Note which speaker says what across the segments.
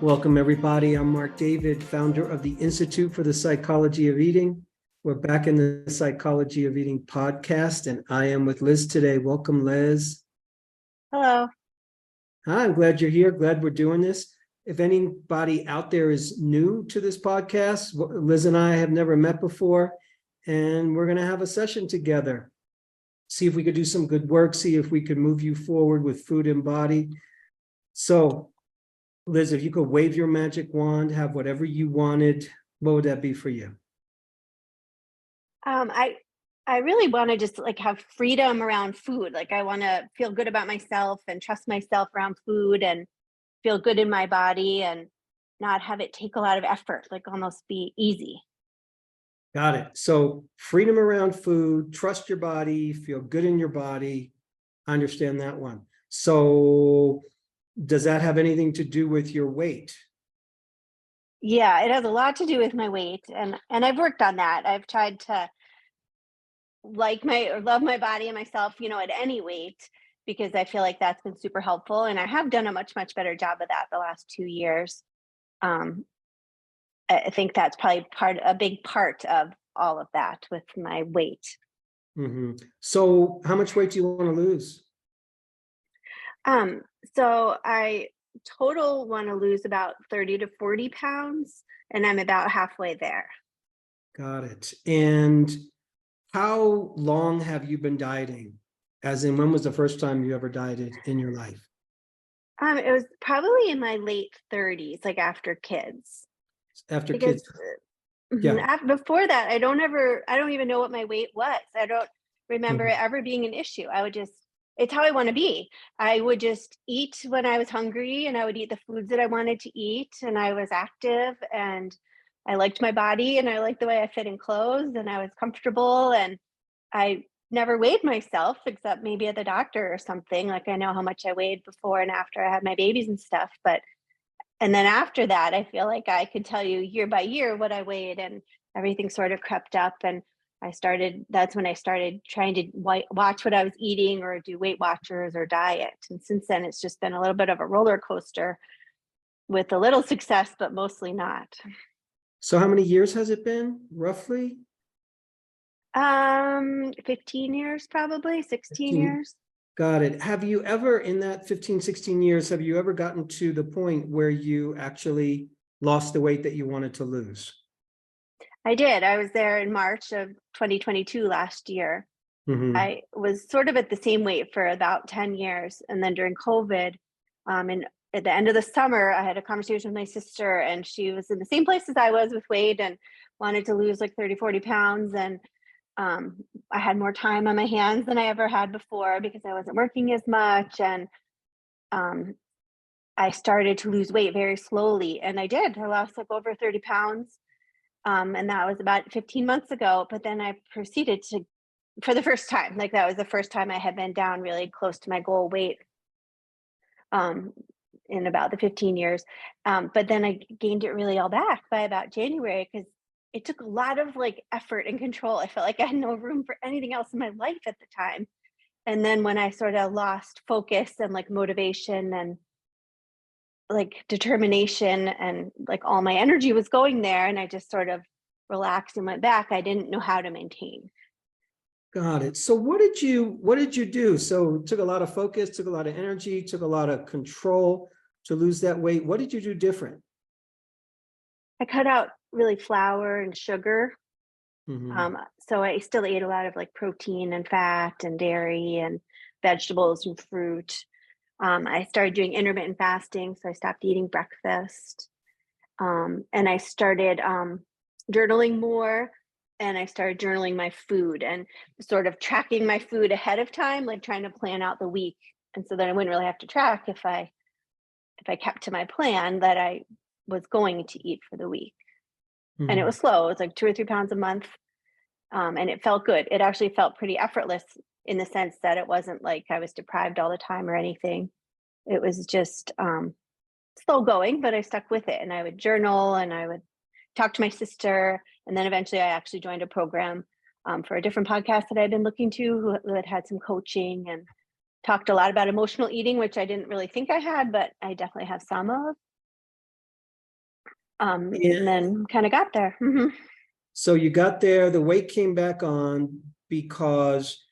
Speaker 1: Welcome, everybody. I'm Marc David, founder of the Institute for the Psychology of Eating. We're back in the Psychology of Eating podcast, and I am with Liz today. Welcome, Liz.
Speaker 2: Hello.
Speaker 1: Hi, I'm glad you're here. Glad we're doing this. If anybody out there is new to this podcast, Liz and I have never met before, and we're going to have a session together. See if we could do some good work, see if we could move you forward with food and body. So, Liz, if you could wave your magic wand, have whatever you wanted, what would that be for you?
Speaker 2: I really want to just have freedom around food. I want to feel good about myself and trust myself around food and feel good in my body and not have it take a lot of effort, almost be easy.
Speaker 1: Got it. So freedom around food, trust your body, feel good in your body. I understand that one. So does that have anything to do with your weight?
Speaker 2: Yeah, it has a lot to do with my weight, and I've worked on that. I've tried to love my body and myself, at any weight, because I feel like that's been super helpful, and I have done a much better job of that the last 2 years. Um, I think that's probably a big part of all of that with my weight.
Speaker 1: Mm-hmm. So how much weight do you want to lose?
Speaker 2: So I total want to lose about 30 to 40 pounds, and I'm about halfway there.
Speaker 1: Got it. And how long have you been dieting? As in, when was the first time you ever dieted in your life?
Speaker 2: It was probably in my late 30s, after kids.
Speaker 1: After
Speaker 2: Because
Speaker 1: kids? Yeah.
Speaker 2: before that, I don't even know what my weight was. I don't remember it ever being an issue. It's how I want to be. I would just eat when I was hungry, and I would eat the foods that I wanted to eat, and I was active, and I liked my body, and I liked the way I fit in clothes, and I was comfortable, and I never weighed myself except maybe at the doctor or something. I know how much I weighed before and after I had my babies and stuff, and then after that, I feel like I could tell you year by year what I weighed, and everything sort of crept up. And that's when I started trying to watch what I was eating or do Weight Watchers or diet. And since then, it's just been a little bit of a roller coaster with a little success, but mostly not.
Speaker 1: So how many years has it been, roughly?
Speaker 2: 15 years, probably 16 years.
Speaker 1: Got it. Have you ever, in that 15, 16 years, have you ever gotten to the point where you actually lost the weight that you wanted to lose?
Speaker 2: I did. I was there in March of 2022 last year.
Speaker 1: Mm-hmm.
Speaker 2: I was sort of at the same weight for about 10 years. And then during COVID, and at the end of the summer, I had a conversation with my sister, and she was in the same place as I was with weight and wanted to lose 30, 40 pounds. And I had more time on my hands than I ever had before because I wasn't working as much. And I started to lose weight very slowly. And I did. I lost over 30 pounds. And that was about 15 months ago. But then I proceeded to, for the first time, that was the first time I had been down really close to my goal weight in about the 15 years. But then I gained it really all back by about January, because it took a lot of effort and control. I felt like I had no room for anything else in my life at the time. And then when I sort of lost focus and motivation and determination, and all my energy was going there, and I just sort of relaxed and went back, I didn't know how to maintain.
Speaker 1: Got it. So what did you do? So it took a lot of focus, took a lot of energy, took a lot of control to lose that weight. What did you do different?
Speaker 2: I cut out really flour and sugar.
Speaker 1: Mm-hmm.
Speaker 2: So I still ate a lot of protein and fat and dairy and vegetables and fruit. I started doing intermittent fasting, so I stopped eating breakfast. And I started journaling more, and I started journaling my food and sort of tracking my food ahead of time, trying to plan out the week. And so then I wouldn't really have to track if I kept to my plan that I was going to eat for the week.
Speaker 1: Mm-hmm.
Speaker 2: And it was slow. It was 2 or 3 pounds a month. And it felt good. It actually felt pretty effortless in the sense that it wasn't like I was deprived all the time or anything. It was just slow going, but I stuck with it, and I would journal, and I would talk to my sister. And then eventually I actually joined a program for a different podcast that I'd been looking to, who had some coaching and talked a lot about emotional eating, which I didn't really think I had, but I definitely have some of. And then kind of got there.
Speaker 1: So you got there, the weight came back on because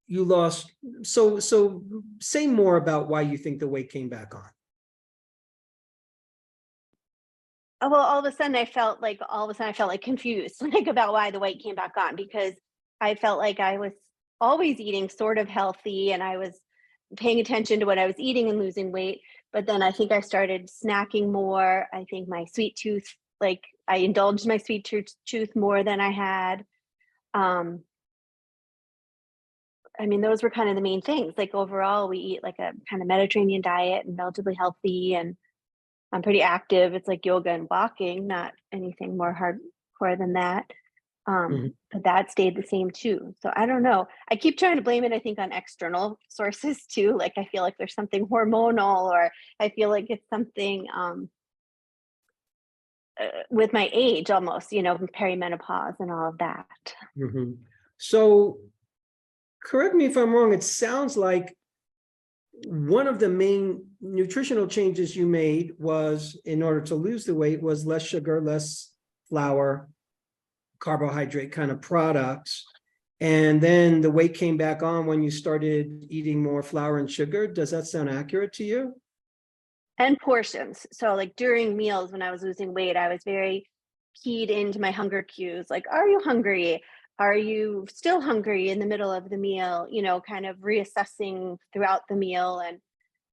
Speaker 1: you lost. So say more about why you think the weight came back on.
Speaker 2: Well, all of a sudden I felt like confused, like about why the weight came back on, because I felt like I was always eating sort of healthy and I was paying attention to what I was eating and losing weight. But then I think I started snacking more. I think my sweet tooth, like I indulged my sweet tooth more than I had. I mean, those were kind of the main things. Like overall, we eat like a kind of Mediterranean diet and relatively healthy, and I'm pretty active. It's like yoga and walking, not anything more hardcore than that.
Speaker 1: Mhm.
Speaker 2: But that stayed the same too. So I don't know. I keep trying to blame it, I think, on external sources too. Like I feel like there's something hormonal, or I feel like it's something with my age almost, perimenopause and all of that.
Speaker 1: Mhm. So correct me if I'm wrong, it sounds like one of the main nutritional changes you made was, in order to lose the weight, was less sugar, less flour, carbohydrate kind of products. And then the weight came back on when you started eating more flour and sugar. Does that sound accurate to you?
Speaker 2: And portions. So like during meals when I was losing weight, I was very keyed into my hunger cues. Like, are you hungry? Are you still hungry in the middle of the meal? Kind of reassessing throughout the meal and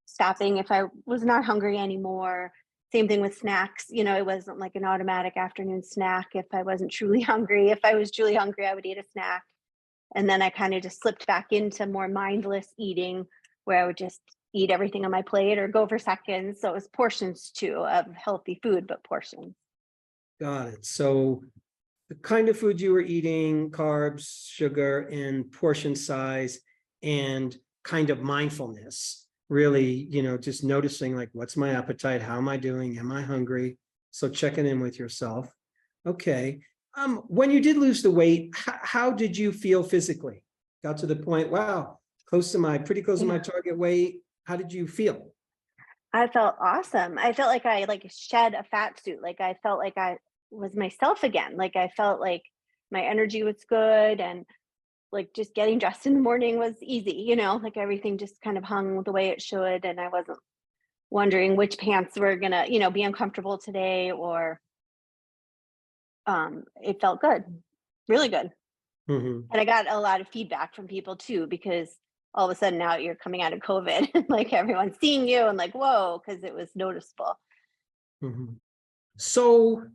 Speaker 2: stopping if I was not hungry anymore. Same thing with snacks. It wasn't like an automatic afternoon snack if I wasn't truly hungry. If I was truly hungry, I would eat a snack. And then I kind of just slipped back into more mindless eating, where I would just eat everything on my plate or go for seconds. So it was portions too of healthy food, but portions.
Speaker 1: Got it. So the kind of food you were eating, carbs, sugar, and portion size, and kind of mindfulness, really, just noticing like, what's my appetite? How am I doing? Am I hungry? So checking in with yourself. Okay. When you did lose the weight, how did you feel physically? Got to the point, wow, pretty close to my
Speaker 2: Yeah.
Speaker 1: target weight. How did you feel?
Speaker 2: I felt awesome. I felt like I like shed a fat suit. Like I felt like I was myself again. Like I felt like my energy was good, and like just getting dressed in the morning was easy, like everything just kind of hung the way it should. And I wasn't wondering which pants were gonna, be uncomfortable today, or it felt good, really good.
Speaker 1: Mhm.
Speaker 2: And I got a lot of feedback from people too, because all of a sudden now you're coming out of COVID, like everyone's seeing you and like, whoa, because it was noticeable.
Speaker 1: Mhm. So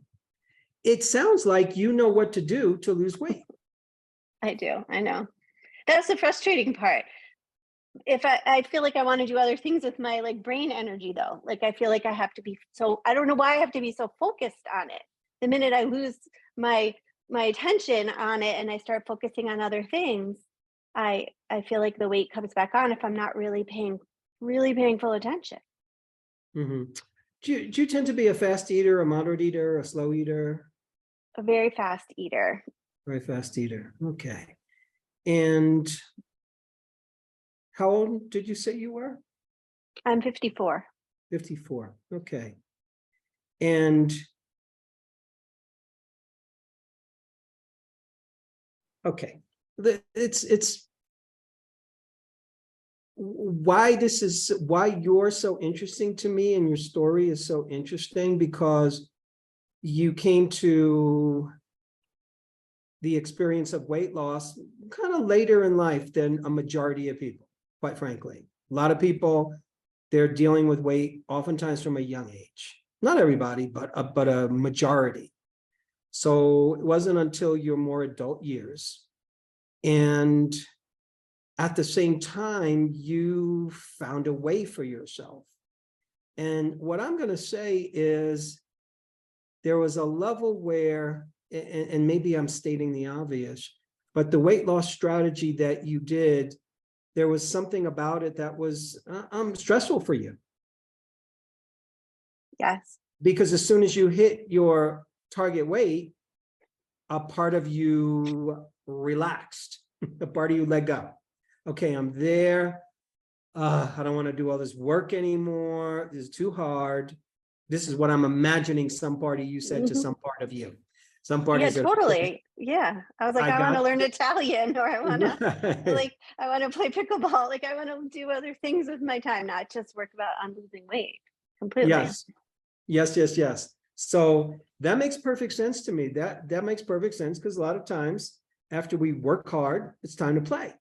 Speaker 1: it sounds like you know what to do to lose weight.
Speaker 2: I do. I know. That's the frustrating part. If I feel like I want to do other things with my like brain energy though. Like I feel like I have to be I don't know why I have to be so focused on it. The minute I lose my my attention on it and I start focusing on other things, I feel like the weight comes back on if I'm not really paying full attention.
Speaker 1: Mhm. Do you tend to be a fast eater, a moderate eater, a slow eater?
Speaker 2: A very fast eater.
Speaker 1: Very fast eater. Okay. And how old did you say you were?
Speaker 2: I'm 54.
Speaker 1: 54. Okay. And okay. It's why you're so interesting to me, and your story is so interesting, because you came to the experience of weight loss kind of later in life than a majority of people, quite frankly. A lot of people, they're dealing with weight oftentimes from a young age. Not everybody, but a majority. So it wasn't until your more adult years. And at the same time, you found a way for yourself. And what I'm going to say is, there was a level where, and maybe I'm stating the obvious, but the weight loss strategy that you did, there was something about it that was stressful for you.
Speaker 2: Yes.
Speaker 1: Because as soon as you hit your target weight, a part of you relaxed, a part of you let go. Okay, I'm there. I don't want to do all this work anymore. This is too hard. This is what I'm imagining some part of you said to some part of you. Some parties
Speaker 2: Yeah,
Speaker 1: are,
Speaker 2: totally. Yeah. I was like, I want to
Speaker 1: got
Speaker 2: learn Italian, or I want to
Speaker 1: right.
Speaker 2: I want to play pickleball. Like I want to do other things with my time, not just work about on losing weight completely.
Speaker 1: Yes, yes, yes, yes. So that makes perfect sense to me. That makes perfect sense, because a lot of times after we work hard, it's time to play.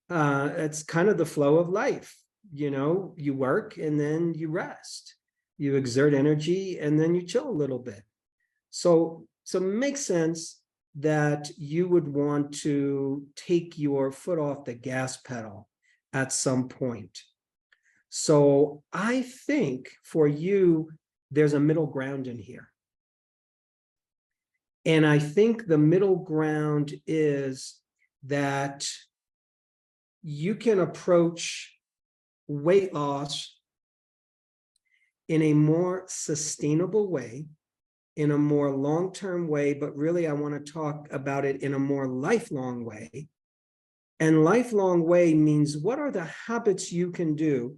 Speaker 1: It's kind of the flow of life. You work and then you rest. You exert energy and then you chill a little bit. So it makes sense that you would want to take your foot off the gas pedal at some point. So I think for you, there's a middle ground in here. And I think the middle ground is that you can approach weight loss in a more sustainable way, in a more long-term way, but really I want to talk about it in a more lifelong way. And lifelong way means, what are the habits you can do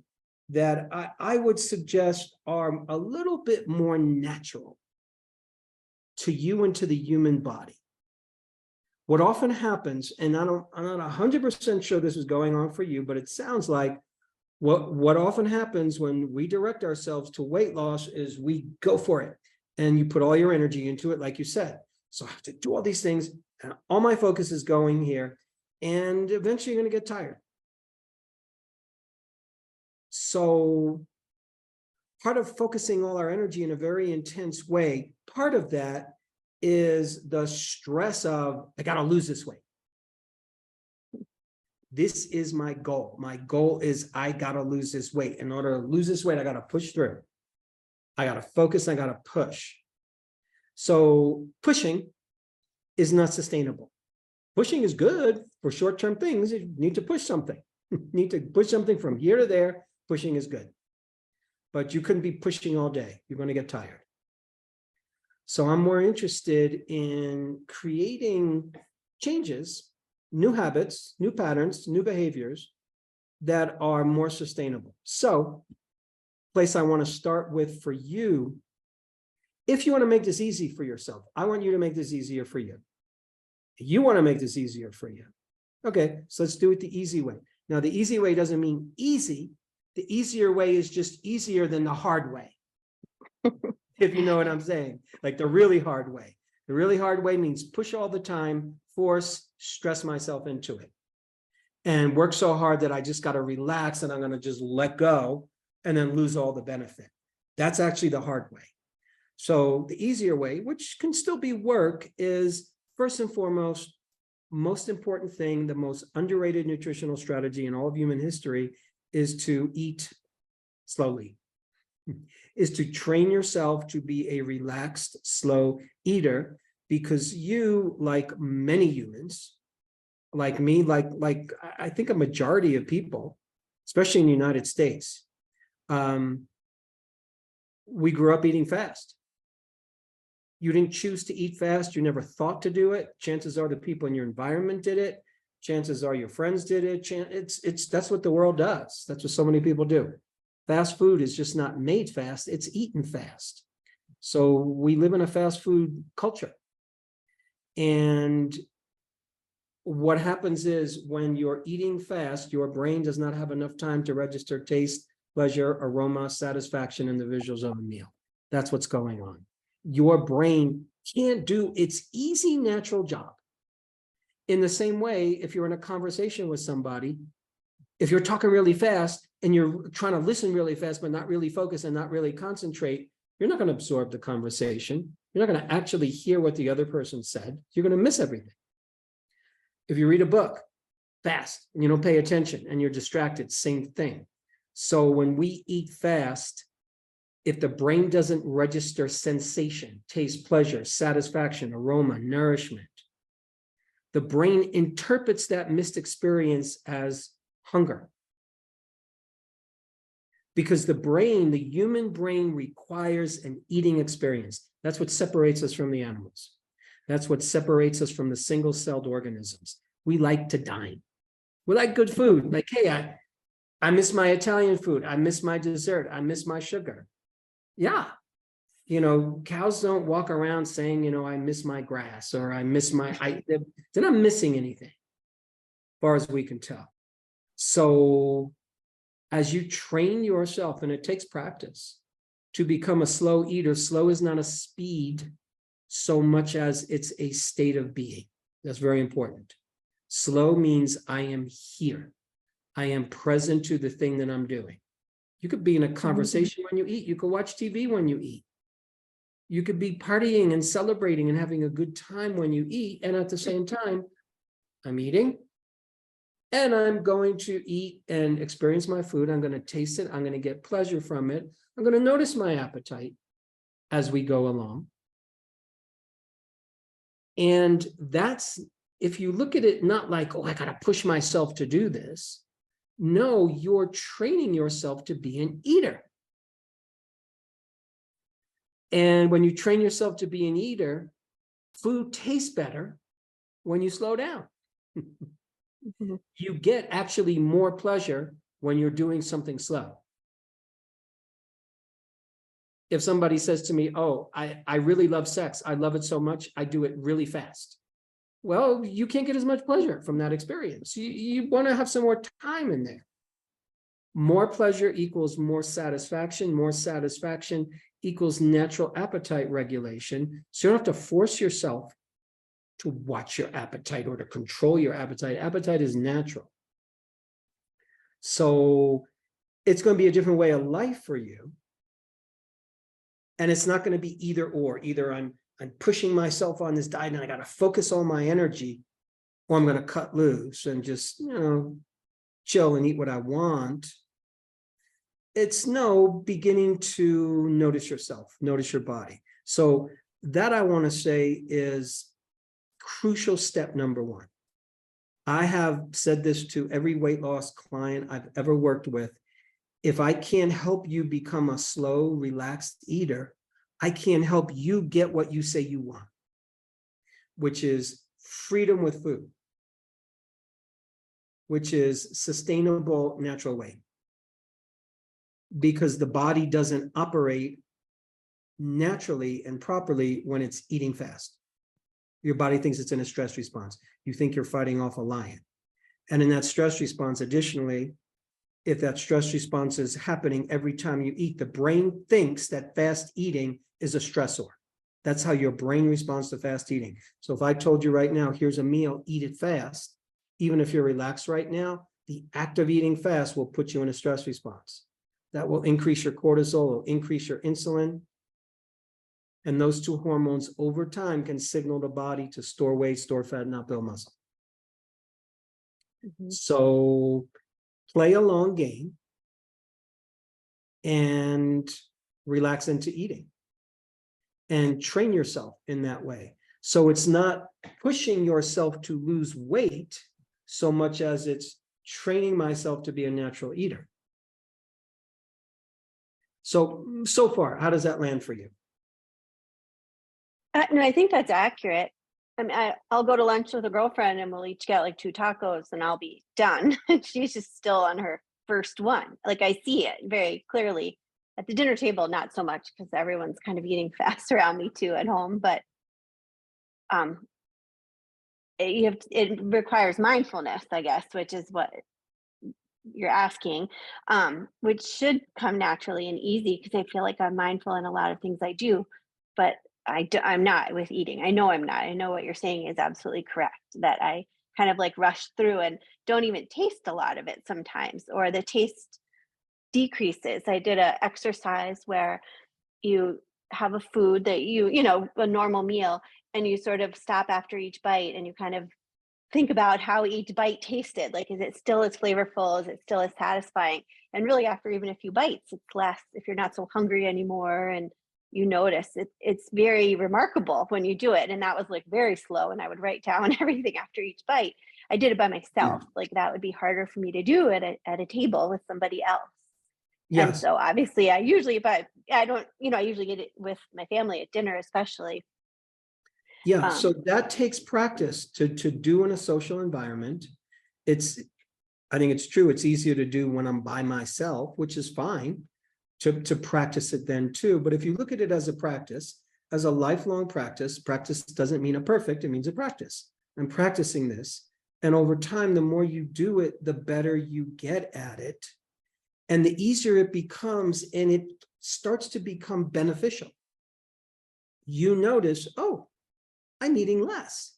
Speaker 1: that I would suggest are a little bit more natural to you and to the human body? What often happens, and I'm not 100% sure this is going on for you, but it sounds like what often happens when we direct ourselves to weight loss is we go for it, and you put all your energy into it, like you said. So I have to do all these things, and all my focus is going here, and eventually you're going to get tired. So part of focusing all our energy in a very intense way, part of that is the stress of, I got to lose this weight. This is my goal. My goal is I got to lose this weight. In order to lose this weight, I got to push through. I got to focus. I got to push. So pushing is not sustainable. Pushing is good for short-term things. You need to push something. You need to push something from here to there. Pushing is good. But you couldn't be pushing all day. You're going to get tired. So I'm more interested in creating changes, new habits, new patterns, new behaviors that are more sustainable. So, place I want to start with for you, if you want to make this easy for yourself, I want you to make this easier for you. You want to make this easier for you. Okay, so let's do it the easy way. Now, the easy way doesn't mean easy. The easier way is just easier than the hard way. If you know what I'm saying, like the really hard way. The really hard way means push all the time, force, stress myself into it, and work so hard that I just got to relax and I'm going to just let go and then lose all the benefit. That's actually the hard way. So the easier way, which can still be work, is first and foremost, most important thing, the most underrated nutritional strategy in all of human history is to eat slowly. Is to train yourself to be a relaxed, slow eater, because you, like many humans, like me, like I think a majority of people, especially in the United States, we grew up eating fast. You didn't choose to eat fast. You never thought to do it. Chances are the people in your environment did it. Chances are your friends did it. That's what the world does. That's what so many people do. Fast food is just not made fast, it's eaten fast. So we live in a fast food culture. And what happens is when you're eating fast, your brain does not have enough time to register taste, pleasure, aroma, satisfaction, and the visuals of a meal. That's what's going on. Your brain can't do its easy, natural job. In the same way, if you're in a conversation with somebody, if you're talking really fast and you're trying to listen really fast, but not really focus and not really concentrate, you're not going to absorb the conversation. You're not going to actually hear what the other person said. You're going to miss everything. If you read a book fast and you don't pay attention and you're distracted, same thing. So when we eat fast, if the brain doesn't register sensation, taste, pleasure, satisfaction, aroma, nourishment, the brain interprets that missed experience as hunger. Because the brain, the human brain, requires an eating experience. That's what separates us from the animals. That's what separates us from the single-celled organisms. We like to dine. We like good food. Like, hey, I miss my Italian food. I miss my dessert. I miss my sugar. Yeah. Cows don't walk around saying, I miss my grass or I miss they're not missing anything, as far as we can tell. So as you train yourself, and it takes practice, to become a slow eater, slow is not a speed so much as it's a state of being. That's very important. Slow means I am here. I am present to the thing that I'm doing. You could be in a conversation when you eat. You could watch TV when you eat. You could be partying and celebrating and having a good time when you eat. And at the same time, I'm eating and I'm going to eat and experience my food. I'm going to taste it. I'm going to get pleasure from it. I'm going to notice my appetite as we go along. And that's, if you look at it, not like, I got to push myself to do this. No, you're training yourself to be an eater. And when you train yourself to be an eater, food tastes better when you slow down. You get actually more pleasure when you're doing something slow. If somebody says to me, I really love sex, I love it so much, I do it really fast. Well, you can't get as much pleasure from that experience. You want to have some more time in there. More pleasure equals more satisfaction. More satisfaction equals natural appetite regulation. So you don't have to force yourself to watch your appetite or to control your appetite. Appetite is natural. So it's going to be a different way of life for you. And it's not going to be either or. Either I'm pushing myself on this diet and I got to focus all my energy, or I'm going to cut loose and just, chill and eat what I want. It's beginning to notice yourself, notice your body. So that, I want to say, is crucial step number one. I have said this to every weight loss client I've ever worked with. If I can't help you become a slow, relaxed eater, I can't help you get what you say you want, which is freedom with food, which is sustainable natural weight. Because the body doesn't operate naturally and properly when it's eating fast. Your body thinks it's in a stress response. You think you're fighting off a lion. And in that stress response, additionally, if that stress response is happening every time you eat, the brain thinks that fast eating is a stressor. That's how your brain responds to fast eating. So if I told you right now, here's a meal, eat it fast, even if you're relaxed right now, the act of eating fast will put you in a stress response. That will increase your cortisol, will increase your insulin. And those two hormones over time can signal the body to store weight, store fat, not build muscle. So play a long game and relax into eating and train yourself in that way. So it's not pushing yourself to lose weight so much as it's training myself to be a natural eater. So far, how does that land for you?
Speaker 2: No, I think that's accurate. I mean, I'll go to lunch with a girlfriend and we'll each get like 2 tacos and I'll be done. She's just still on her first one. Like, I see it very clearly at the dinner table, not so much because everyone's kind of eating fast around me too at home. But it requires mindfulness, I guess, which is what you're asking, which should come naturally and easy because I feel like I'm mindful in a lot of things I do, but I'm not with eating. I know I'm not. I know what you're saying is absolutely correct, that I kind of like rush through and don't even taste a lot of it sometimes, or the taste decreases. I did an exercise where you have a food that a normal meal, and you sort of stop after each bite and you kind of think about how each bite tasted. Like, is it still as flavorful? Is it still as satisfying? And really, after even a few bites, it's less, if you're not so hungry anymore, and you notice it's very remarkable when you do it. And that was like very slow. And I would write down everything after each bite. I did it by myself. Like, that would be harder for me to do at a table with somebody else. And
Speaker 1: Yes.
Speaker 2: so obviously I usually get it with my family at dinner, especially.
Speaker 1: Yeah. So that takes practice to do in a social environment. I think it's true. It's easier to do when I'm by myself, which is fine. to practice it then too. But if you look at it as a practice, as a lifelong practice, practice doesn't mean a perfect, it means a practice. I'm practicing this. And over time, the more you do it, the better you get at it. And the easier it becomes, and it starts to become beneficial. You notice, oh, I'm eating less.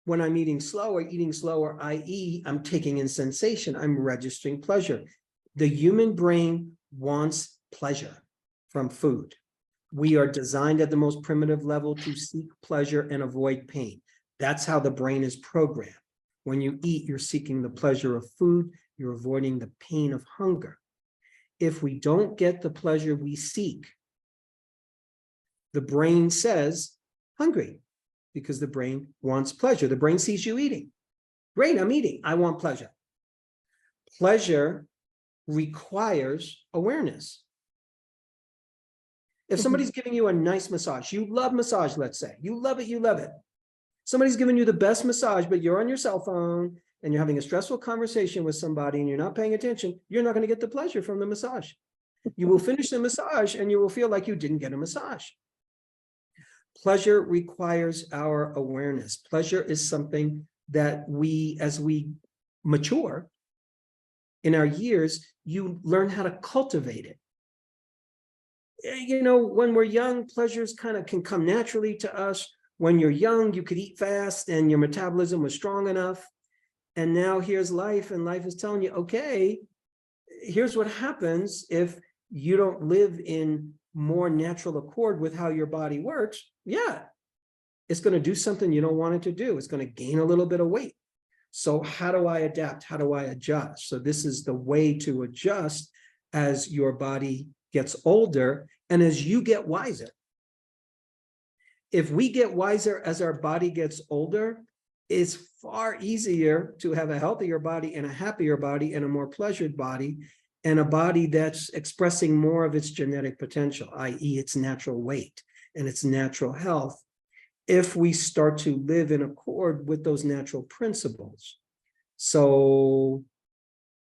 Speaker 1: When I'm eating slower, i.e., I'm taking in sensation, I'm registering pleasure. The human brain wants pleasure from food. We are designed at the most primitive level to seek pleasure and avoid pain. That's how the brain is programmed. When you eat, you're seeking the pleasure of food, you're avoiding the pain of hunger. If we don't get the pleasure we seek, the brain says, hungry, because the brain wants pleasure. The brain sees you eating. Great, I'm eating. I want pleasure. Pleasure requires awareness. If somebody's giving you a nice massage, you love massage, let's say. You love it, you love it. Somebody's giving you the best massage, but you're on your cell phone and you're having a stressful conversation with somebody and you're not paying attention, you're not going to get the pleasure from the massage. You will finish the massage and you will feel like you didn't get a massage. Pleasure requires our awareness. Pleasure is something that we, as we mature in our years, you learn how to cultivate it. You know, when we're young, pleasures kind of can come naturally to us. When you're young, you could eat fast and your metabolism was strong enough. And now here's life, and life is telling you, okay, here's what happens if you don't live in more natural accord with how your body works. Yeah, it's going to do something you don't want it to do. It's going to gain a little bit of weight. So how do I adapt? How do I adjust? So this is the way to adjust as your body gets older and as you get wiser. If we get wiser as our body gets older, it's far easier to have a healthier body and a happier body and a more pleasured body and a body that's expressing more of its genetic potential, i.e. its natural weight and its natural health, if we start to live in accord with those natural principles. So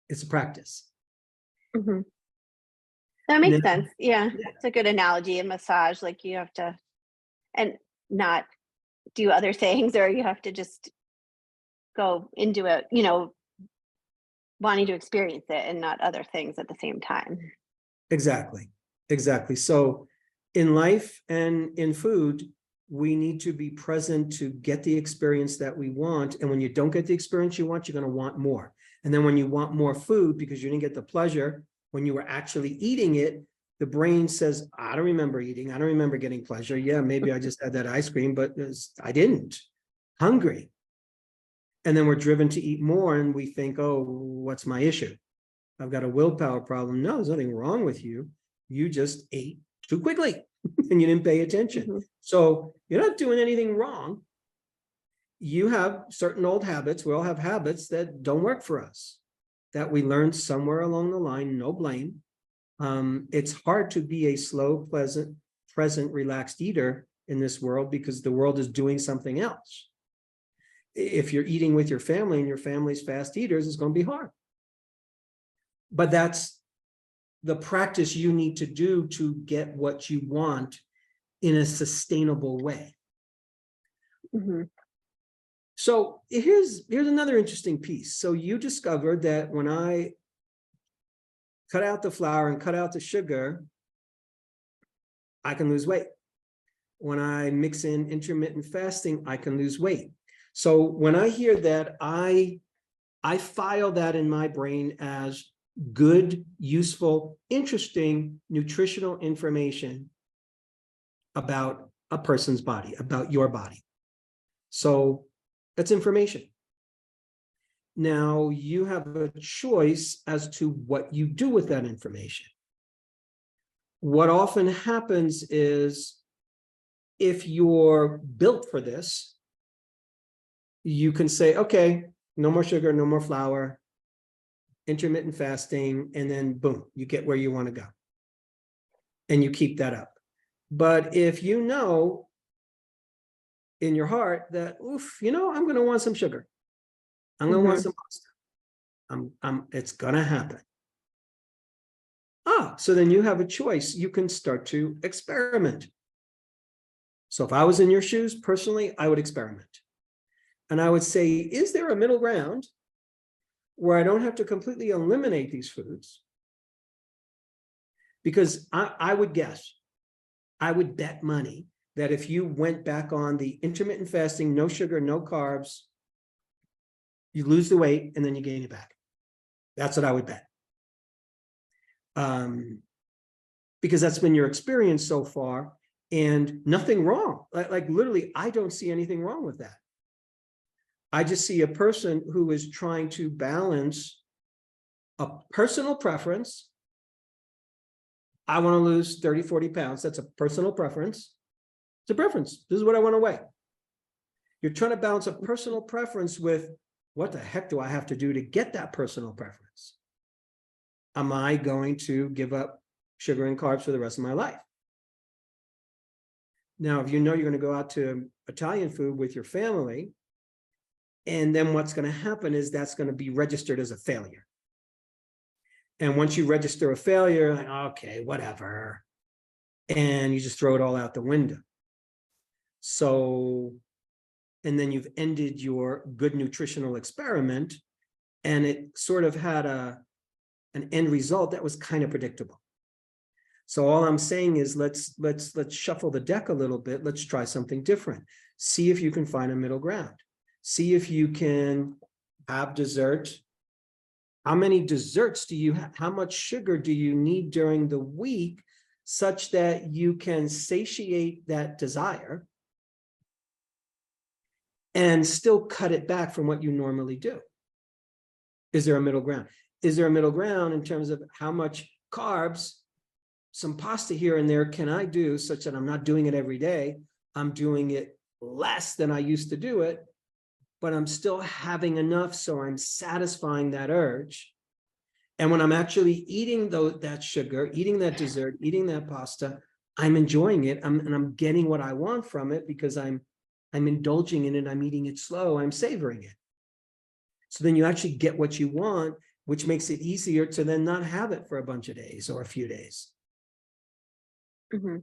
Speaker 1: it's a practice.
Speaker 2: Mm-hmm. That makes sense. Yeah, it's a good analogy. A massage, like you have to, and not do other things, or you have to just go into it, you know, wanting to experience it and not other things at the same time.
Speaker 1: Exactly. Exactly. So in life and in food, we need to be present to get the experience that we want. And when you don't get the experience you want, you're going to want more. And then when you want more food because you didn't get the pleasure when you were actually eating it, the brain says, I don't remember eating. I don't remember getting pleasure. Yeah, maybe I just had that ice cream, but I didn't. Hungry. And then we're driven to eat more and we think, oh, what's my issue? I've got a willpower problem. No, there's nothing wrong with you. You just ate too quickly and you didn't pay attention. Mm-hmm. So you're not doing anything wrong. You have certain old habits. We all have habits that don't work for us, that we learned somewhere along the line, no blame. It's hard to be a slow, pleasant, present, relaxed eater in this world because the world is doing something else. If you're eating with your family and your family's fast eaters, it's going to be hard. But that's the practice you need to do to get what you want in a sustainable way. Mm-hmm. So here's another interesting piece. So you discovered that when I cut out the flour and cut out the sugar, I can lose weight. When I mix in intermittent fasting, I can lose weight. So when I hear that, I file that in my brain as good, useful, interesting, nutritional information about a person's body, about your body. So that's information. Now you have a choice as to what you do with that information. What often happens is if you're built for this, you can say, okay, no more sugar, no more flour, intermittent fasting, and then boom, you get where you want to go. And you keep that up. But if you know in your heart that, oof, you know, I'm going to want some sugar. I'm going to want some pasta. It's going to happen. So then you have a choice. You can start to experiment. So if I was in your shoes, personally, I would experiment. And I would say, is there a middle ground where I don't have to completely eliminate these foods? Because I would guess, I would bet money that if you went back on the intermittent fasting, no sugar, no carbs, you lose the weight and then you gain it back. That's what I would bet. Because that's been your experience so far, and nothing wrong. Like literally, I don't see anything wrong with that. I just see a person who is trying to balance a personal preference. I want to lose 30, 40 pounds. That's a personal preference. It's a preference. This is what I want to weigh. You're trying to balance a personal preference with what the heck do I have to do to get that personal preference? Am I going to give up sugar and carbs for the rest of my life? Now, if you know you're going to go out to Italian food with your family, and then what's going to happen is that's going to be registered as a failure. And once you register a failure, like, okay, whatever. And you just throw it all out the window. So, and then you've ended your good nutritional experiment, and it sort of had an end result that was kind of predictable. So all I'm saying is let's shuffle the deck a little bit. Let's try something different. See if you can find a middle ground. See if you can have dessert. How many desserts do you have? How much sugar do you need during the week such that you can satiate that desire and still cut it back from what you normally do? Is there a middle ground? Is there a middle ground in terms of how much carbs, some pasta here and there can I do such that I'm not doing it every day? I'm doing it less than I used to do it, but I'm still having enough so I'm satisfying that urge. And when I'm actually eating that sugar, eating that dessert, eating that pasta, I'm enjoying it. And I'm getting what I want from it because I'm indulging in it. I'm eating it slow. I'm savoring it. So then you actually get what you want, which makes it easier to then not have it for a bunch of days or a few days.
Speaker 2: Mm-hmm.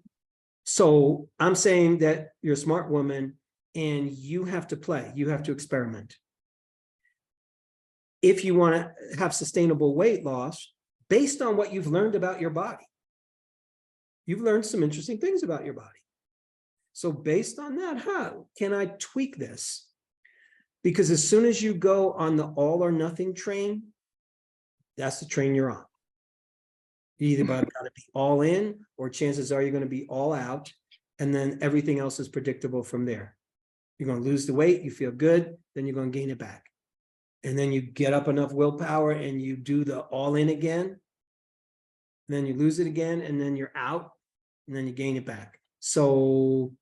Speaker 1: So I'm saying that you're a smart woman and you have to play. You have to experiment. If you want to have sustainable weight loss based on what you've learned about your body. You've learned some interesting things about your body. So based on that, how can I tweak this? Because as soon as you go on the all or nothing train, that's the train you're on. You either got to be all in, or chances are you're going to be all out, and then everything else is predictable from there. You're going to lose the weight, you feel good, then you're going to gain it back. And then you get up enough willpower and you do the all in again, and then you lose it again, and then you're out, and then you gain it back. So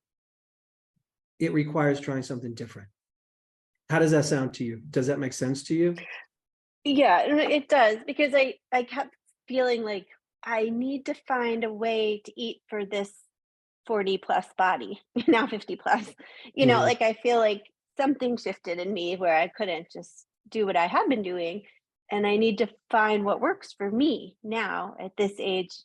Speaker 1: it requires trying something different. How does that sound to you? Does that make sense to you?
Speaker 2: Yeah, it does, because I kept feeling like I need to find a way to eat for this 40 plus body, now 50 plus, like I feel like something shifted in me where I couldn't just do what I had been doing. And I need to find what works for me now at this age,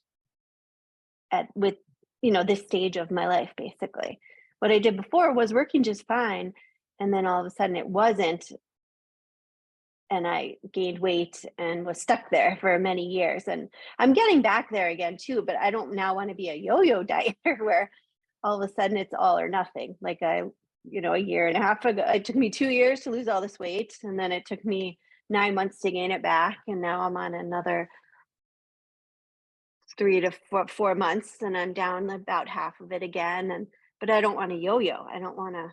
Speaker 2: with this stage of my life. Basically what I did before was working just fine, and then all of a sudden it wasn't, and I gained weight and was stuck there for many years. And I'm getting back there again too, but I don't now want to be a yo-yo dieter where all of a sudden it's all or nothing. Like a year and a half ago, it took me 2 years to lose all this weight, and then it took me 9 months to gain it back, and now I'm on another 3 to 4 months, and I'm down about half of it again. But I don't want to yo-yo. I don't want to.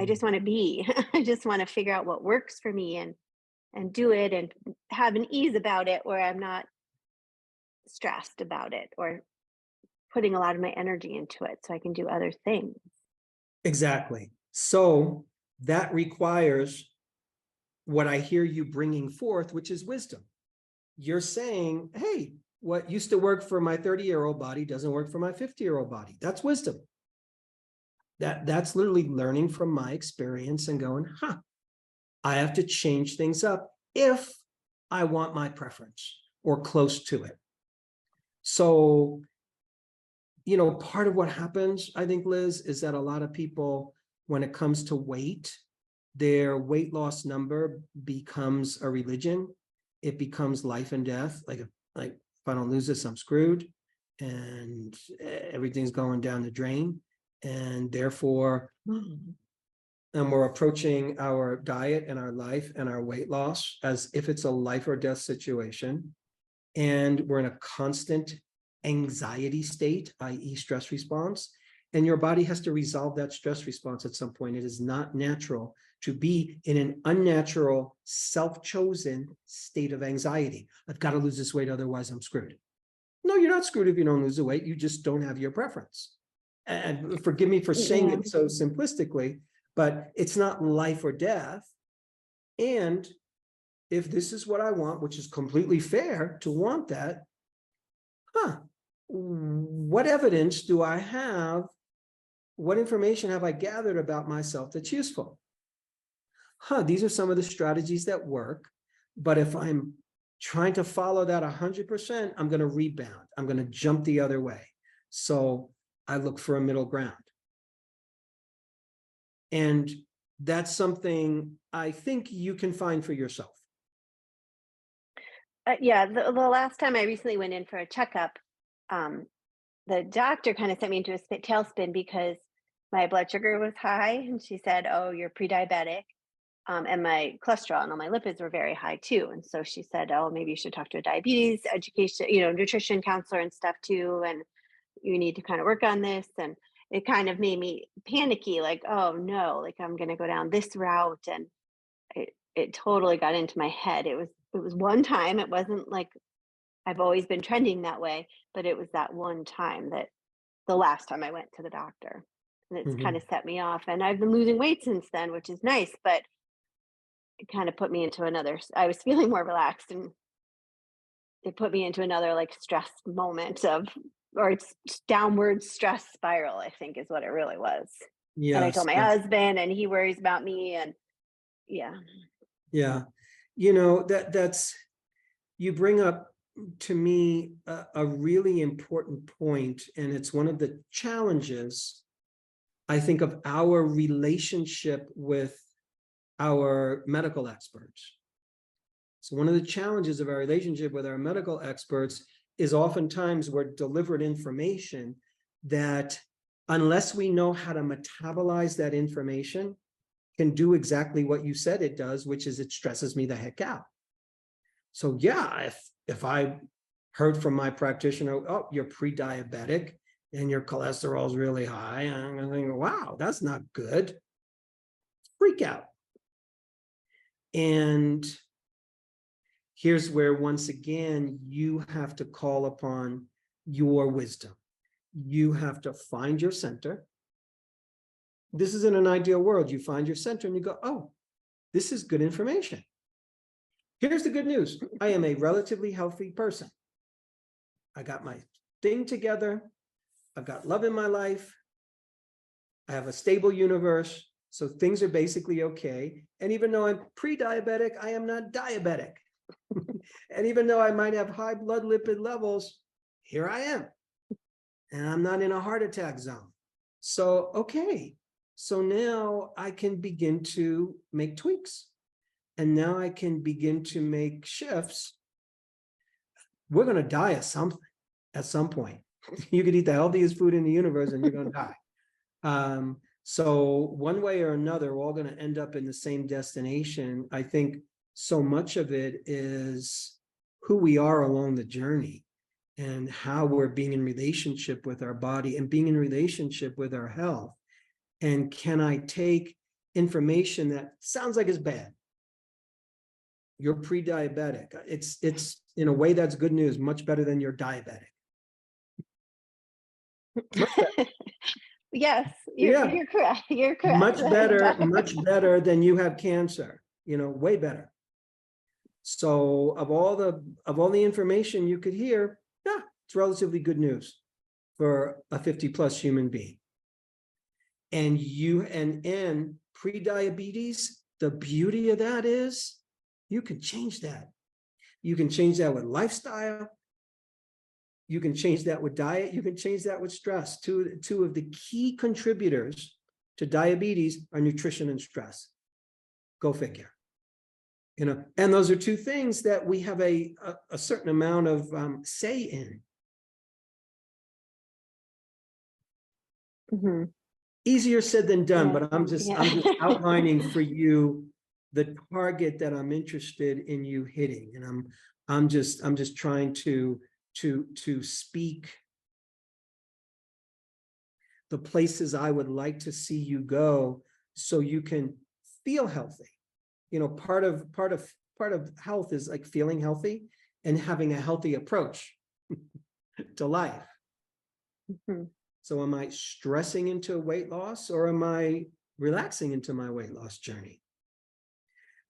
Speaker 2: I just want to be. I just want to figure out what works for me and do it and have an ease about it where I'm not stressed about it or putting a lot of my energy into it so I can do other things.
Speaker 1: Exactly. So that requires what I hear you bringing forth, which is wisdom. You're saying, hey, what used to work for my 30-year-old body doesn't work for my 50-year-old body. That's wisdom. That's literally learning from my experience and going, I have to change things up if I want my preference or close to it. So, part of what happens, I think, Liz, is that a lot of people, when it comes to weight, their weight loss number becomes a religion. It becomes life and death. Like if I don't lose this, I'm screwed, and everything's going down the drain. And therefore, and we're approaching our diet and our life and our weight loss as if it's a life or death situation. And we're in a constant anxiety state, i.e. stress response. And your body has to resolve that stress response at some point. It is not natural to be in an unnatural, self-chosen state of anxiety. I've got to lose this weight, otherwise I'm screwed. No, you're not screwed if you don't lose the weight. You just don't have your preference. And forgive me for saying it so simplistically, but it's not life or death. And if this is what I want, which is completely fair to want that, what evidence do I have? What information have I gathered about myself that's useful? These are some of the strategies that work. But if I'm trying to follow that 100%, I'm going to rebound. I'm going to jump the other way. So I look for a middle ground. And that's something I think you can find for yourself.
Speaker 2: Yeah, the last time I recently went in for a checkup, the doctor kind of sent me into a tailspin because my blood sugar was high, and she said, "Oh, you're pre-diabetic," and my cholesterol and all my lipids were very high too. And so she said, "Oh, maybe you should talk to a diabetes education, nutrition counselor and stuff too, and you need to kind of work on this." And it kind of made me panicky, like, "Oh no, like I'm going to go down this route," and it totally got into my head. It was one time. It wasn't like I've always been trending that way, but it was that one time, that the last time I went to the doctor, and it's kind of set me off. And I've been losing weight since then, which is nice, but it kind of put me into another, I was feeling more relaxed, and it put me into another like stress moment or it's downward stress spiral, I think is what it really was. And I
Speaker 1: Yes.
Speaker 2: told my husband, and he worries about me, and yeah.
Speaker 1: Yeah. That's, you bring up to me a really important point, and it's one of the challenges, I think, of our relationship with our medical experts. So one of the challenges of our relationship with our medical experts is oftentimes we're delivered information that, unless we know how to metabolize that information, can do exactly what you said it does, which is it stresses me the heck out. So yeah, if I heard from my practitioner, "Oh, you're pre-diabetic and your cholesterol is really high," I'm going to think, wow, that's not good. Freak out. And here's where, once again, you have to call upon your wisdom. You have to find your center. This is in an ideal world. You find your center and you go, "Oh, this is good information. Here's the good news. I am a relatively healthy person. I got my thing together. I've got love in my life. I have a stable universe. So things are basically okay. And even though I'm pre-diabetic, I am not diabetic. And even though I might have high blood lipid levels, here I am. And I'm not in a heart attack zone. So, okay. So now I can begin to make tweaks. And now I can begin to make shifts. We're going to die of something at some point. You could eat the healthiest food in the universe and you're going to die. So one way or another, we're all going to end up in the same destination. I think so much of it is who we are along the journey and how we're being in relationship with our body and being in relationship with our health. And can I take information that sounds like it's bad? You're pre-diabetic. It's in a way that's good news, much better than you're diabetic.
Speaker 2: Yes, you're correct. You're correct.
Speaker 1: Much better than you have cancer, way better. So of all the information you could hear, yeah, it's relatively good news for a 50 plus human being. And pre-diabetes, the beauty of that is you can change that. You can change that with lifestyle. You can change that with diet. You can change that with stress. Two of the key contributors to diabetes are nutrition and stress. Go figure. And those are two things that we have a certain amount of say in.
Speaker 2: Mhm.
Speaker 1: Easier said than done,
Speaker 2: Yeah.
Speaker 1: but I'm just outlining for you the target that I'm interested in you hitting, and I'm just trying to speak the places I would like to see you go, so you can feel healthy. Part of health is like feeling healthy and having a healthy approach to life.
Speaker 2: Mhm.
Speaker 1: So am I stressing into weight loss, or am I relaxing into my weight loss journey?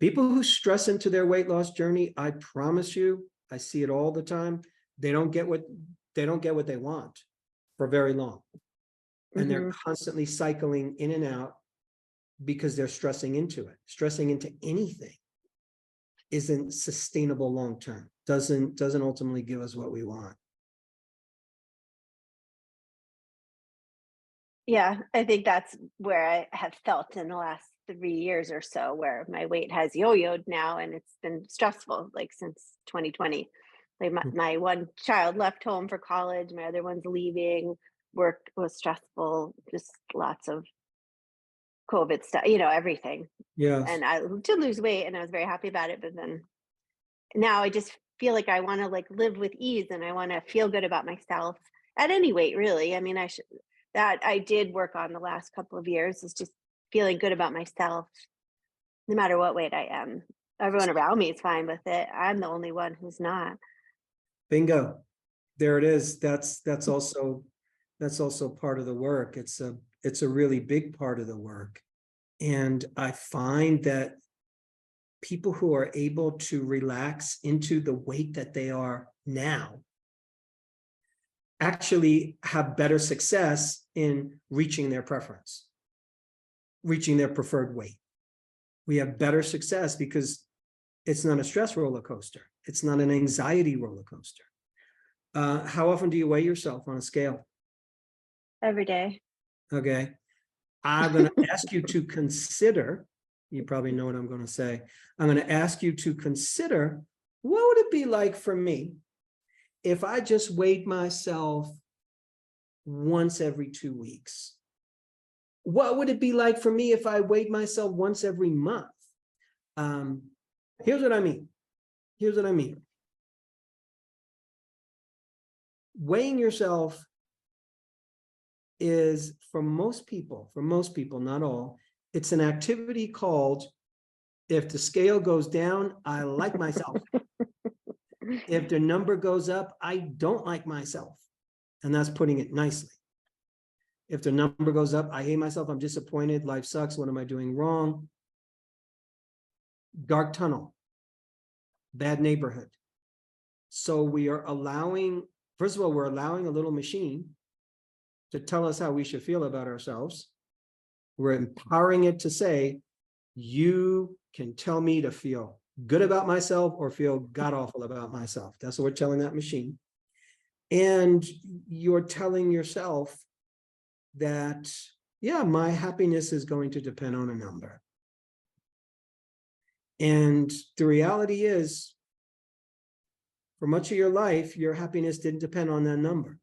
Speaker 1: People who stress into their weight loss journey, I promise you, I see it all the time. They don't get what they want for very long. And they're constantly cycling in and out because they're stressing into it. Stressing into anything isn't sustainable long term. Doesn't ultimately give us what we want.
Speaker 2: Yeah, I think that's where I have felt in the last 3 years or so, where my weight has yo-yoed now, and it's been stressful, like since 2020. Like my one child left home for college, my other one's leaving, work was stressful, just lots of COVID stuff, everything.
Speaker 1: Yes.
Speaker 2: And I did lose weight and I was very happy about it. But then now I just feel like I want to like live with ease, and I want to feel good about myself at any weight, really. I mean, that I did work on the last couple of years, is just feeling good about myself no matter what weight I am. Everyone around me is fine with it. I'm the only one who's not.
Speaker 1: Bingo. There it is. That's also part of the work. It's a really big part of the work. And I find that people who are able to relax into the weight that they are now actually have better success in reaching their preference, reaching their preferred weight. We have better success because it's not a stress roller coaster. It's not an anxiety roller coaster. How often do you weigh yourself on a scale?
Speaker 2: Every day.
Speaker 1: Okay. I'm going to ask you to consider, you probably know what I'm going to say. I'm going to ask you to consider, what would it be like for me if I just weighed myself once every 2 weeks? What would it be like for me if I weighed myself once every month? Here's what I mean. Weighing yourself is, for most people, not all, it's an activity called, if the scale goes down, I like myself. If the number goes up, I don't like myself. And that's putting it nicely. If the number goes up, I hate myself, I'm disappointed, life sucks, what am I doing wrong? Dark tunnel, bad neighborhood. So we are allowing, first of all, we're allowing a little machine to tell us how we should feel about ourselves. We're empowering it to say, you can tell me to feel good about myself or feel god awful about myself. That's what we're telling that machine. And you're telling yourself that, yeah, my happiness is going to depend on a number. And the reality is, for much of your life, your happiness didn't depend on that number.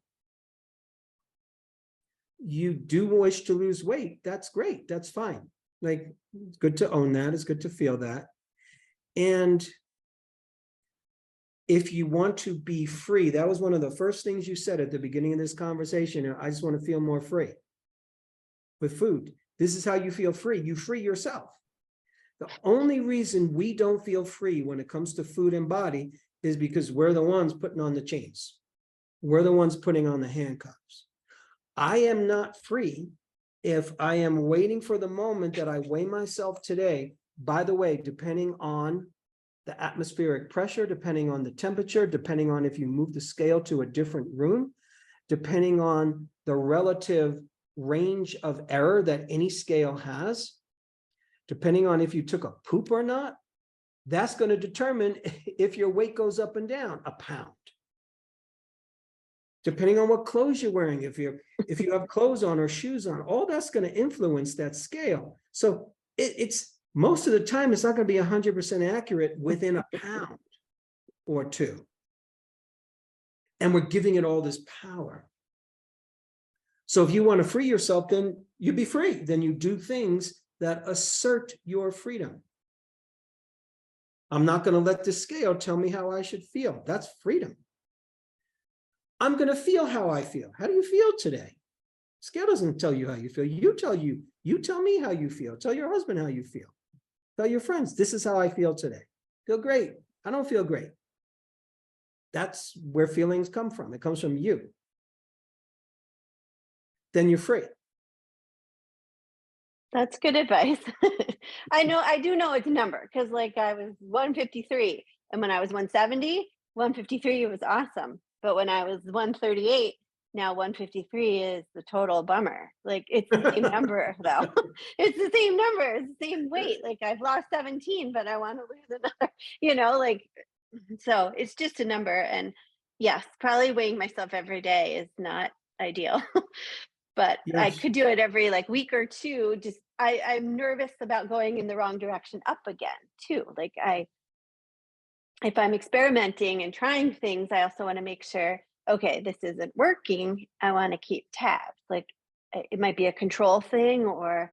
Speaker 1: You do wish to lose weight. That's great. That's fine. Like, it's good to own that. It's good to feel that. And if you want to be free, that was one of the first things you said at the beginning of this conversation. I just want to feel more free with food. This is how you feel free. You free yourself. The only reason we don't feel free when it comes to food and body is because we're the ones putting on the chains. We're the ones putting on the handcuffs. I am not free if I am waiting for the moment that I weigh myself today. By the way, depending on the atmospheric pressure, depending on the temperature, depending on if you move the scale to a different room, depending on the relative range of error that any scale has, depending on if you took a poop or not, that's going to determine if your weight goes up and down a pound. depending on what clothes you're wearing. If you have clothes on or shoes on, all that's going to influence that scale. So it's most of the time, it's not going to be 100% accurate within a pound or two. And we're giving it all this power. So if you want to free yourself, then you be free. Then you do things that assert your freedom. I'm not going to let the scale tell me how I should feel. That's freedom. I'm going to feel how I feel. How do you feel today? Scale doesn't tell you how you feel. You tell me how you feel. Tell your husband how you feel. Tell your friends, this is how I feel today. Feel great. I don't feel great. That's where feelings come from. It comes from you. Then you're free.
Speaker 2: That's good advice. I do know it's a number, because like I was 153, and when I was 170, 153 was awesome. But when I was 138, now 153 is the total bummer. Like it's the same number though. It's the same number, it's the same weight. Like I've lost 17, but I want to lose another, like, so it's just a number. And yes, probably weighing myself every day is not ideal. But I
Speaker 1: Yes.
Speaker 2: could do it every like week or two. Just I'm nervous about going in the wrong direction up again too. Like if I'm experimenting and trying things, I also want to make sure, okay, this isn't working. I want to keep tabs. Like it might be a control thing or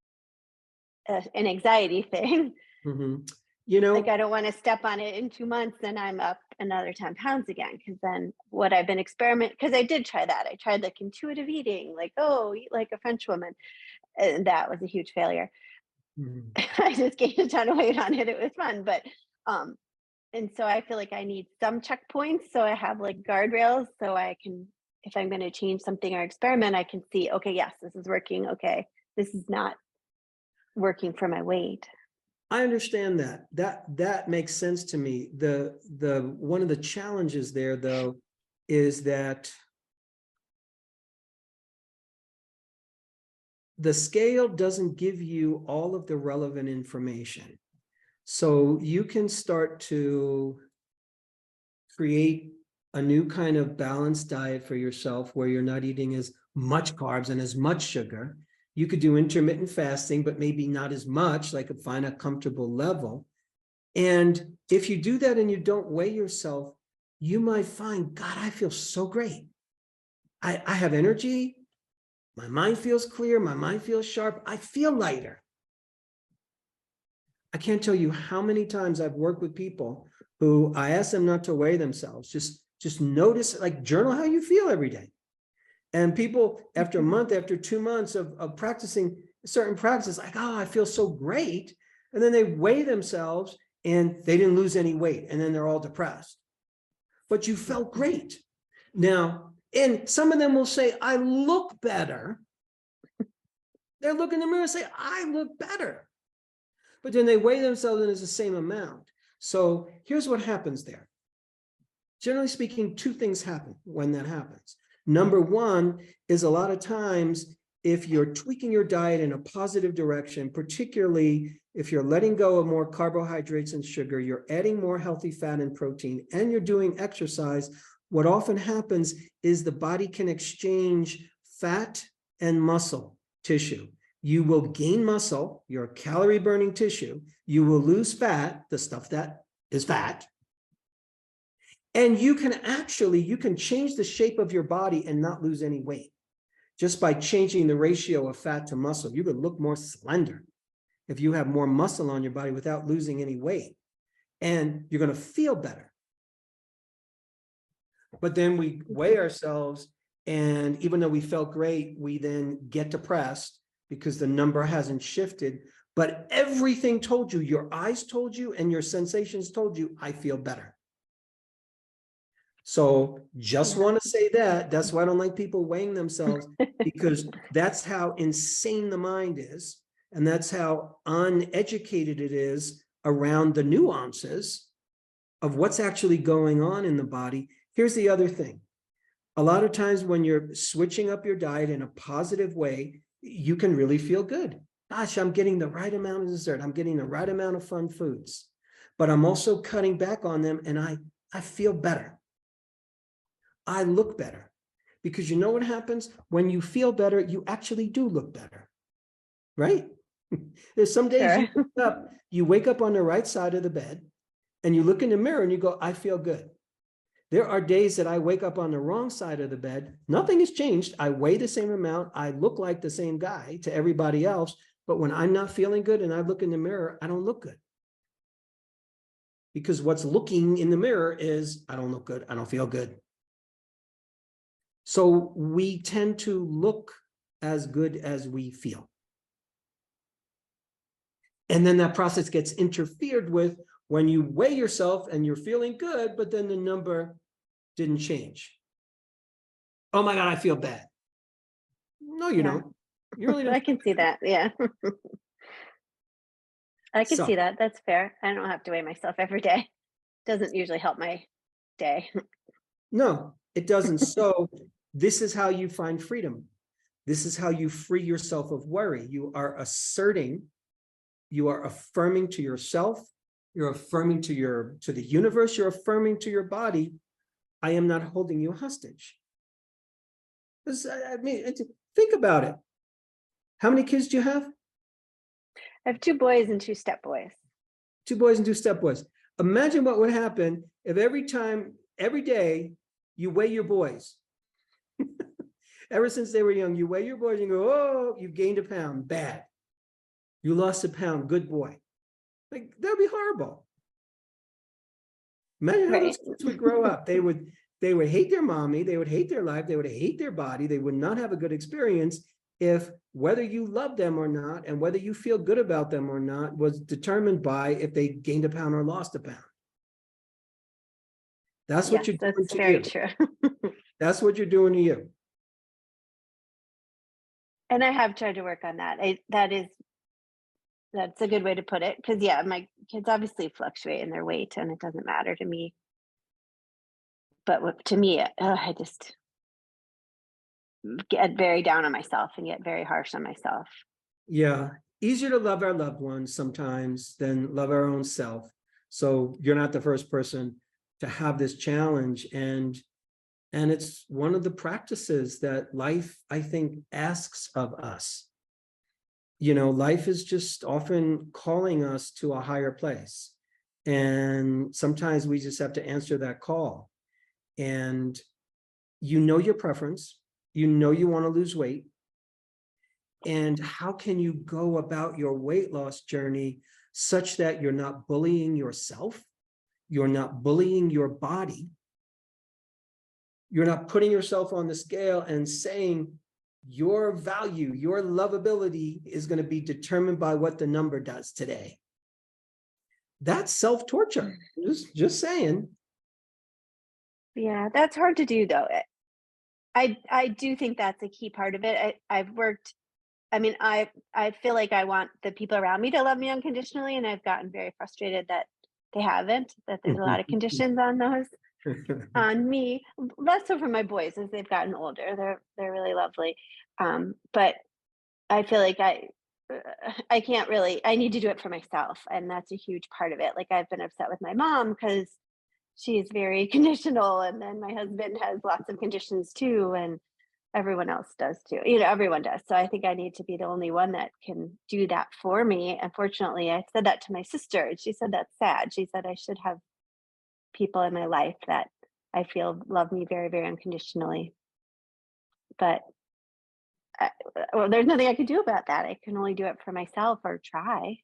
Speaker 2: an anxiety thing.
Speaker 1: Mhm.
Speaker 2: Like I don't want to step on it in 2 months and I'm up another 10 pounds again. Because then what I've been because I did try that. I tried like intuitive eating, like, oh, eat like a French woman. And that was a huge failure.
Speaker 1: Mhm.
Speaker 2: I just gained a ton of weight on it. It was fun. But and so I feel like I need some checkpoints. So I have like guardrails so I can, if I'm going to change something or experiment, I can see, okay, yes, this is working. Okay, this is not working for my weight.
Speaker 1: I understand that. That makes sense to me. The one of the challenges there, though, is that the scale doesn't give you all of the relevant information. So you can start to create a new kind of balanced diet for yourself where you're not eating as much carbs and as much sugar. You could do intermittent fasting, but maybe not as much, like find a comfortable level. And if you do that and you don't weigh yourself, you might find, God, I feel so great. I have energy. My mind feels clear. My mind feels sharp. I feel lighter. I can't tell you how many times I've worked with people who I ask them not to weigh themselves. Just notice, like journal how you feel every day. And people, after a month, after 2 months of practicing certain practices, like, oh, I feel so great. And then they weigh themselves and they didn't lose any weight. And then they're all depressed. But you felt great. Now, and some of them will say, I look better. They'll look in the mirror and say, I look better. But then they weigh themselves and it's the same amount. So here's what happens there. Generally speaking, 2 things happen when that happens. Number one is a lot of times, if you're tweaking your diet in a positive direction, particularly if you're letting go of more carbohydrates and sugar, you're adding more healthy fat and protein, and you're doing exercise, what often happens is the body can exchange fat and muscle tissue. You will gain muscle, your calorie burning tissue. You will lose fat, the stuff that is fat. And you can change the shape of your body and not lose any weight just by changing the ratio of fat to muscle. You could look more slender if you have more muscle on your body without losing any weight, and you're going to feel better. But then we weigh ourselves, and even though we felt great, we then get depressed because the number hasn't shifted. But everything told you, your eyes told you, and your sensations told you, I feel better. So just want to say that's why I don't like people weighing themselves, because that's how insane the mind is. And that's how uneducated it is around the nuances of what's actually going on in the body. Here's the other thing. A lot of times when you're switching up your diet in a positive way, you can really feel good. Gosh, I'm getting the right amount of dessert. I'm getting the right amount of fun foods, but I'm also cutting back on them, and I feel better. I look better. Because you know what happens? When you feel better, you actually do look better, right? There's some days
Speaker 2: Sure.
Speaker 1: you wake up on the right side of the bed and you look in the mirror and you go, I feel good. There are days that I wake up on the wrong side of the bed. Nothing has changed. I weigh the same amount. I look like the same guy to everybody else. But when I'm not feeling good and I look in the mirror, I don't look good. Because what's looking in the mirror is, I don't look good. I don't feel good. So we tend to look as good as we feel. And then that process gets interfered with when you weigh yourself and you're feeling good, but then the number didn't change. Oh my God, I feel bad. No, you
Speaker 2: Yeah.
Speaker 1: don't. You really don't.
Speaker 2: I can see that. Yeah. I can
Speaker 1: So,
Speaker 2: see that. That's fair. I don't have to weigh myself every day. Doesn't usually help my day.
Speaker 1: no, it doesn't. So this is how you find freedom. This is how you free yourself of worry. You are asserting, you are affirming to yourself, you're affirming to the universe, you're affirming to your body, I am not holding you hostage. I mean, think about it. How many kids do you have?
Speaker 2: I have 2 boys and 2 step boys.
Speaker 1: 2 boys and 2 step boys. Imagine what would happen if every day, you weigh your boys. Ever since they were young, you weigh your boys and go, oh, you gained a pound, bad. You lost a pound, good boy. Like, that'd be horrible. Imagine how those
Speaker 2: Right.
Speaker 1: kids would grow up. They would hate their mommy, they would hate their life, they would hate their body, they would not have a good experience if whether you love them or not and whether you feel good about them or not was determined by if they gained a pound or lost a pound. That's what
Speaker 2: Yes,
Speaker 1: you're doing
Speaker 2: that's
Speaker 1: to
Speaker 2: very
Speaker 1: you.
Speaker 2: true.
Speaker 1: That's what you're doing to you.
Speaker 2: And I have tried to work on that. That's a good way to put it. Because yeah, my kids obviously fluctuate in their weight, and it doesn't matter to me. But to me, I just get very down on myself and get very harsh on myself.
Speaker 1: Yeah. Easier to love our loved ones sometimes than love our own self. So you're not the first person to have this challenge. And it's one of the practices that life, I think, asks of us. You know, life is just often calling us to a higher place. And sometimes we just have to answer that call. And you know your preference, you know you want to lose weight. And how can you go about your weight loss journey such that you're not bullying yourself, you're not bullying your body, you're not putting yourself on the scale and saying your value, your lovability is going to be determined by what the number does today. That's self-torture. Just saying.
Speaker 2: Yeah, that's hard to do though. I do think that's a key part of it. I've worked. I mean, I feel like I want the people around me to love me unconditionally, and I've gotten very frustrated that they haven't. That there's a lot of conditions on those on me. Less so for my boys as they've gotten older. They're really lovely, but I feel like I can't really. I need to do it for myself, and that's a huge part of it. Like I've been upset with my mom because she's very conditional, and then my husband has lots of conditions too, and everyone else does too. Everyone does. So I think I need to be the only one that can do that for me. Unfortunately, I said that to my sister, and she said that's sad. She said I should have people in my life that I feel love me very, very unconditionally. But well, there's nothing I can do about that. I can only do it for myself or try.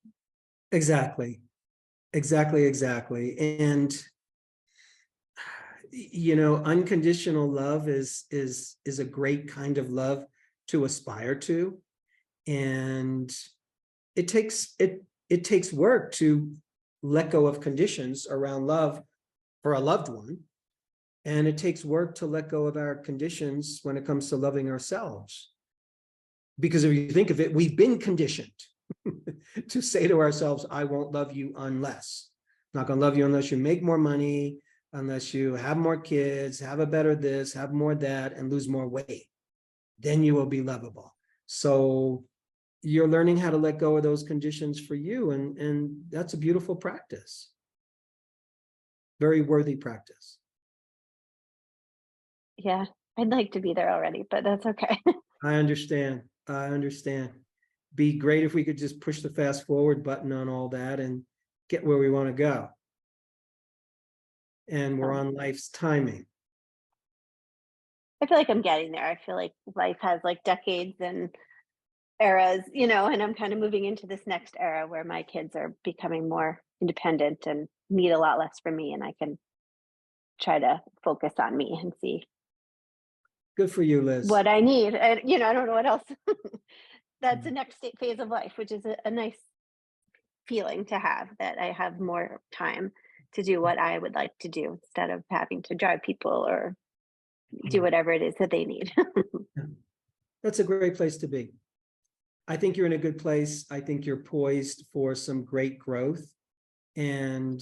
Speaker 1: Exactly. Exactly. And unconditional love is a great kind of love to aspire to. And it takes work to let go of conditions around love for a loved one. And it takes work to let go of our conditions when it comes to loving ourselves. Because if you think of it, we've been conditioned to say to ourselves, I won't love you unless. I'm not going to love you unless you make more money, unless you have more kids, have a better this, have more that, and lose more weight. Then you will be lovable. So you're learning how to let go of those conditions for you. And that's a beautiful practice. Very worthy practice.
Speaker 2: Yeah. I'd like to be there already, but that's okay.
Speaker 1: I understand. I understand. Be great if we could just push the fast forward button on all that and get where we want to go. And we're on life's timing.
Speaker 2: I feel like I'm getting there. I feel like life has like decades and eras, and I'm kind of moving into this next era where my kids are becoming more independent and need a lot less from me, and I can try to focus on me and see
Speaker 1: Good for you, Liz.
Speaker 2: what I need. And, I don't know what else. That's the next phase of life, which is a nice feeling to have, that I have more time to do what I would like to do instead of having to drive people or do whatever it is that they need.
Speaker 1: That's a great place to be. I think you're in a good place. I think you're poised for some great growth. And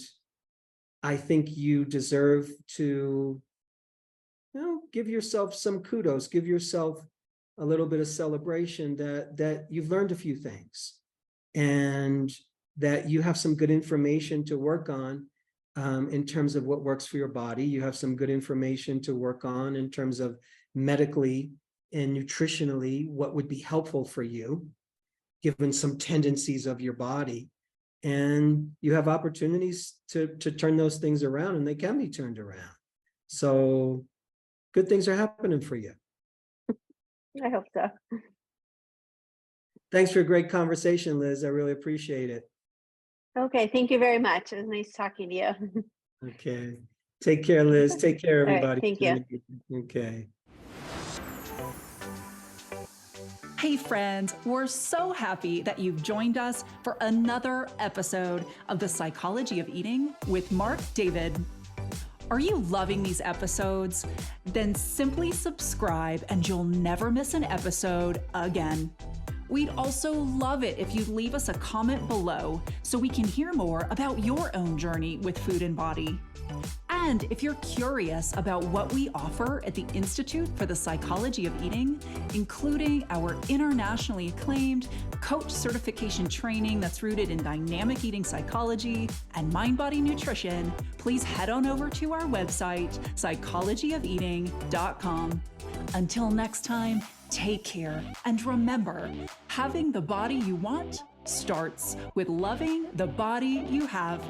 Speaker 1: I think you deserve to, give yourself some kudos, give yourself a little bit of celebration that you've learned a few things and that you have some good information to work on in terms of what works for your body. You have some good information to work on in terms of medically and nutritionally what would be helpful for you, given some tendencies of your body. And you have opportunities to turn those things around, and they can be turned around. So good things are happening for you.
Speaker 2: I hope so.
Speaker 1: Thanks for a great conversation, Liz. I really appreciate it.
Speaker 2: Okay, thank you very much. It was nice talking to you.
Speaker 1: Okay. Take care, Liz. Take care,
Speaker 2: All right,
Speaker 1: everybody.
Speaker 2: thank you.
Speaker 1: Okay.
Speaker 3: Hey friends, we're so happy that you've joined us for another episode of The Psychology of Eating with Marc David. Are you loving these episodes? Then simply subscribe and you'll never miss an episode again. We'd also love it if you'd leave us a comment below so we can hear more about your own journey with food and body. And if you're curious about what we offer at the Institute for the Psychology of Eating, including our internationally acclaimed coach certification training that's rooted in dynamic eating psychology and mind-body nutrition, please head on over to our website, psychologyofeating.com. Until next time, take care, and remember, having the body you want starts with loving the body you have.